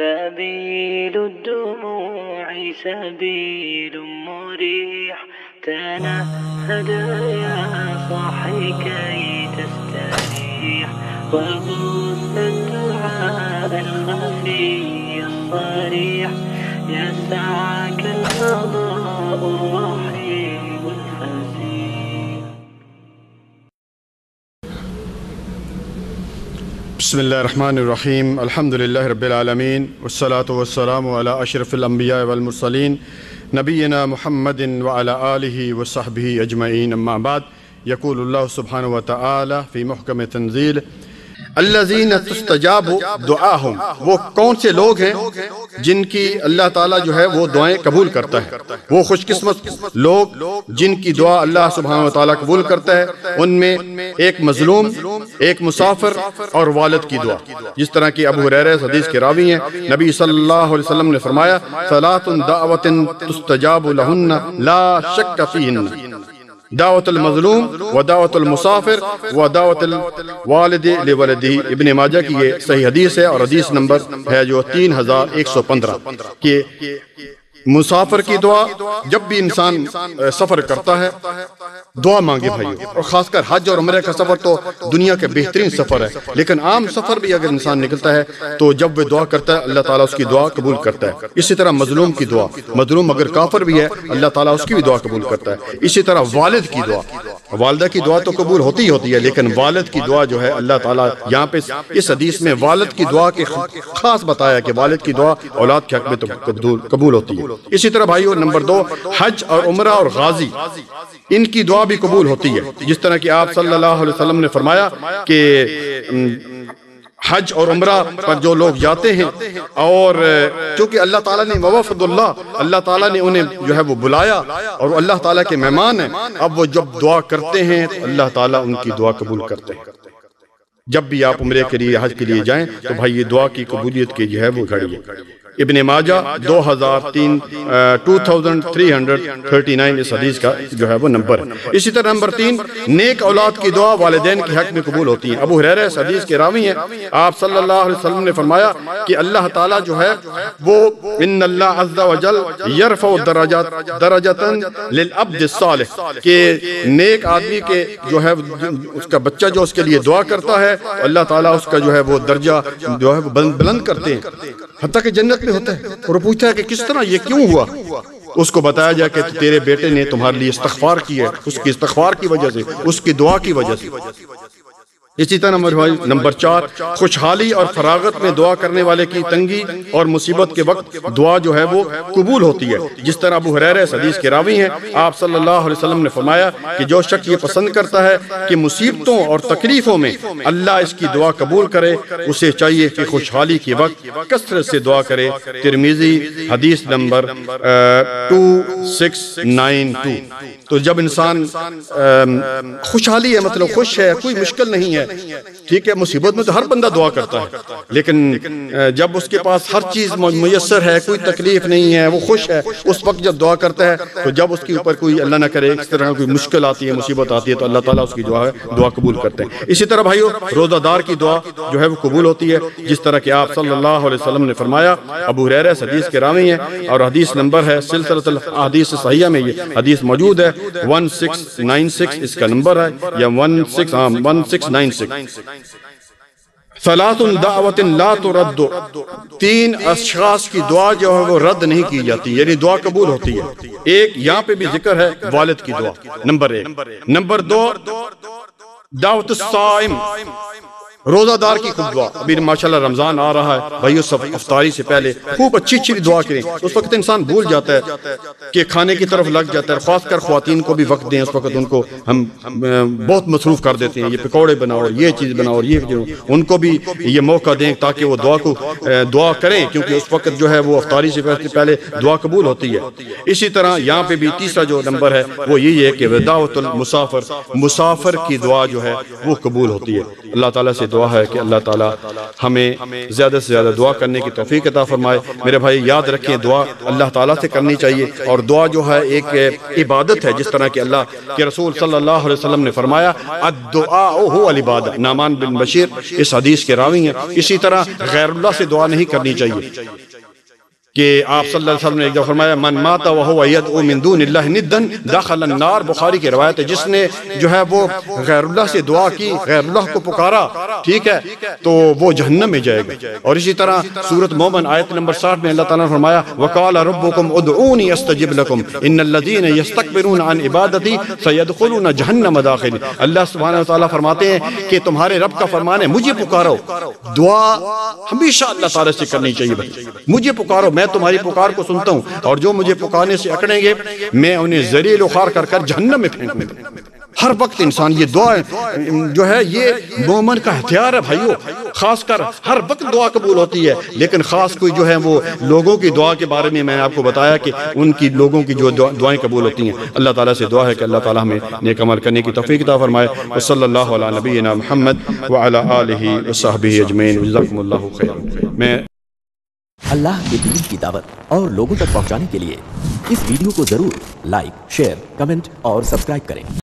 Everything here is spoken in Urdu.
سبيل الدموع سبيل مريح، تنهد يا صاحي كي تستريح، وغص الدعاء الخفي الصريح، يسعك القضاء الرحيم الفسيح. بسم الله الرحمن الرحيم. الحمد لله رب العالمين، والصلاة والسلام على أشرف الأنبياء والمرسلين نبينا محمد وعلى آله وصحبه أجمعين. أما بعد، يقول الله سبحانه وتعالى في محكم تنزيل: الذين تستجاب دعاهم، وہ کون سے لوگ ہیں جن کی اللہ تعالیٰ جو ہے وہ دعائیں قبول کرتا ہے. وہ خوش قسمت لوگ جن کی دعا اللہ سبحانہ وتعالیٰ قبول کرتا ہے، ان میں ایک مظلوم، ایک مسافر اور والد کی دعا. جس طرح کہ ابو ہریرہ حدیث کے راوی ہیں، نبی صلی اللہ علیہ وسلم نے فرمایا: ثلاث دعوۃ تستجاب لہن لا شک فیہن، دعوت المظلوم و دعوت المسافر و دعوت الوالد لولدہ. ابن ماجہ کی یہ صحیح حدیث ہے، اور حدیث نمبر ہے جو 3115 کہ مسافر کی دعا. جب بھی انسان سفر کرتا ہے دعا مانگے بھائیو، اور خاص کر حج اور عمرہ کا سفر تو دنیا کے بہترین سفر ہے، لیکن عام سفر بھی اگر انسان نکلتا ہے تو جب وہ دعا کرتا ہے اللہ تعالیٰ اس کی دعا قبول کرتا ہے. اسی طرح مظلوم کی دعا، مظلوم اگر کافر بھی ہے اللہ تعالیٰ اس کی بھی دعا قبول کرتا ہے. اسی طرح والد کی دعا، والدہ کی دعا تو قبول ہوتی ہی ہوتی ہے، لیکن والد کی دعا جو ہے اللہ تعالیٰ یہاں پہ اس حدیث میں والد کی دعا کے خاص بتایا کہ والد کی دعا اولاد کے حق میں تو قبول ہوتی ہے. اسی طرح بھائیو نمبر 2، حج اور عمرہ اور غازی، ان کی دعا بھی قبول ہوتی ہے. جس طرح کہ آپ صلی اللہ علیہ وسلم نے فرمایا کہ حج اور عمرہ پر جو لوگ جاتے ہیں، اور چونکہ اللہ تعالیٰ نے وفد اللہ تعالیٰ نے انہیں جو ہے وہ بلایا اور اللہ تعالیٰ کے مہمان ہیں، اب وہ جب دعا کرتے ہیں تو اللہ تعالیٰ ان کی دعا قبول کرتے ہیں. جب بھی آپ عمرے کے لیے حج کے لیے جائیں تو بھائی یہ دعا کی قبولیت کی جو ہے وہ گھڑی ہے. ابن ماجہ 2339 اس حدیث کا جو ہے وہ نمبر ہے. اسی طرح نمبر 3، نیک اولاد کی دعا والدین کے حق میں قبول ہوتی ہیں. ابو ہریرہ اس حدیث کے راوی ہیں، آپ صلی اللہ علیہ وسلم نے فرمایا کہ اللہ تعالیٰ جو ہے وہ ان اللہ عز و جل یرفع درجۃ للعبد الصالح، کہ نیک آدمی کے جو ہے اس کا بچہ جو اس کے لیے دعا کرتا ہے اللہ تعالیٰ اس کا جو ہے وہ درجہ جو ہے بلند کرتے ہیں، حتیٰ کہ جنت میں ہوتا ہے. اور وہ پوچھتا ہے کہ کس طرح، یہ کیوں ہوا؟ اس کو بتایا جائے کہ تیرے بیٹے نے تمہارے لیے استغفار کی ہے، اس کی استغفار کی وجہ سے، اس کی دعا کی وجہ سے. اسی طرح نمبر 4، خوشحالی اور فراغت میں دعا کرنے والے کی تنگی اور مصیبت کے وقت دعا جو ہے وہ قبول ہوتی ہے. جس طرح ابو ہریرہ اس حدیث کے راوی ہیں، آپ صلی اللہ علیہ وسلم نے فرمایا کہ جو شخص یہ پسند کرتا ہے کہ مصیبتوں اور تکلیفوں میں اللہ اس کی دعا قبول کرے، اسے چاہیے کہ خوشحالی کے وقت کثرت سے دعا کرے. ترمذی حدیث نمبر 2692. تو جب انسان خوشحالی ہے، مطلب خوش ہے، کوئی مشکل نہیں ہے، ٹھیک ہے، مصیبت میں تو ہر بندہ دعا کرتا ہے، لیکن جب اس کے پاس ہر چیز میسر ہے، کوئی تکلیف نہیں ہے، وہ خوش ہے، اس وقت جب دعا کرتا ہے تو جب اس کے اوپر کوئی اللہ نہ کرے اس طرح کوئی مشکل آتی ہے، مصیبت آتی ہے تو اللہ تعالیٰ اس کی دعا قبول کرتے ہیں. اسی طرح بھائیو روزہ دار کی دعا جو ہے وہ قبول ہوتی ہے. جس طرح کہ آپ صلی اللہ علیہ وسلم نے فرمایا، ابو ہریرہ حدیث کے راوی ہیں، اور حدیث نمبر ہے سلسلۃ الاحادیث صحیحہ میں یہ حدیث موجود ہے، 1696 اس کا نمبر ہے، یا 1696. ثلاث دعوت لا ترد، 3 اشخاص کی دعا جو ہے وہ رد نہیں کی جاتی، یعنی دعا قبول ہوتی ہے. ایک یہاں پہ بھی ذکر ہے والد کی دعا، نمبر 1. نمبر 2، دعوت الصائم، روزہ دار کی خوب دعا. ابھی ماشاءاللہ رمضان آ رہا ہے بھائیو، سب افطاری سے پہلے خوب اچھی دعا کریں. اس وقت انسان بھول جاتا ہے کہ کھانے کی طرف لگ جاتا ہے. خاص کر خواتین کو بھی وقت دیں، اس وقت ان کو ہم بہت مصروف کر دیتے ہیں، یہ پکوڑے بناؤ اور یہ چیز بناؤ اور یہ، ان کو بھی یہ موقع دیں تاکہ وہ دعا کریں، کیونکہ اس وقت جو ہے وہ افطاری سے پہلے دعا قبول ہوتی ہے. اسی طرح یہاں پہ بھی تیسرا جو نمبر ہے وہ یہی ہے کہ دعوت المسافر، مسافر کی دعا جو ہے وہ قبول ہوتی ہے. اللہ تعالیٰ سے دعا ہے کہ اللہ تعالیٰ ہمیں زیادہ سے زیادہ دعا کرنے کی توفیق عطا فرمائے۔ میرے بھائی یاد رکھیں دعا اللہ تعالیٰ سے کرنی چاہیے، اور دعا جو ہے ایک عبادت ہے، جس طرح کہ اللہ کے رسول صلی اللہ علیہ وسلم نے فرمایا الدعاء هو العبادہ، نعمان بن بشیر اس حدیث کے راوی ہیں۔ اسی طرح غیر اللہ سے دعا نہیں کرنی چاہیے کہ آپ صلی اللہ علیہ وسلم نے ایک دفعہ فرمایا من مات وهو يدعو من دون اللہ ندا دخل النار، بخاری کی روایت ہے، جس نے جو ہے وہ غیر اللہ سے دعا کی، غیر اللہ کو پکارا، ٹھیک ہے، تو وہ جہنم میں جائے گا۔ اور اسی طرح سورۃ مومن آیت نمبر 60 میں اللہ تعالیٰ نے فرمایا وقال ربكم ادعوني استجب لكم ان الذين يستكبرون عن عبادتي سيدخلون جہنم داخل۔ اللہ سبحانہ وتعالیٰ فرماتے ہیں کہ تمہارے رب کا فرمان ہے مجھے پکارو۔ دعا ہمیشہ اللہ تعالیٰ سے کرنی چاہیے بھائی، مجھے پکارو، میں تمہاری پکار کو سنتا ہوں، اور جو مجھے پکارنے سے اکڑیں گے میں انہیں ذلیل و خوار کر کر جہنم میں پھینک دوں۔ ہر وقت انسان یہ دعا جو ہے یہ مومن کا ہتھیار ہے بھائیو، خاص کر ہر وقت دعا قبول ہوتی ہے، لیکن خاص کوئی جو ہے وہ لوگوں کی دعا کے بارے میں نے آپ کو بتایا کہ ان کی لوگوں کی جو دعائیں قبول ہوتی ہیں۔ اللہ تعالیٰ سے دعا ہے کہ اللہ تعالیٰ ہمیں نیک عمل کرنے کی توفیق عطا فرمائے۔ وصلی اللہ علی نبینا محمد وعلی آلہ وصحبہ اجمعین، جزاکم اللہ خیر۔ میں اللہ کے دین کی دعوت اور لوگوں تک پہنچانے کے لیے اس ویڈیو کو ضرور لائک، شیئر، کمنٹ اور سبسکرائب کریں۔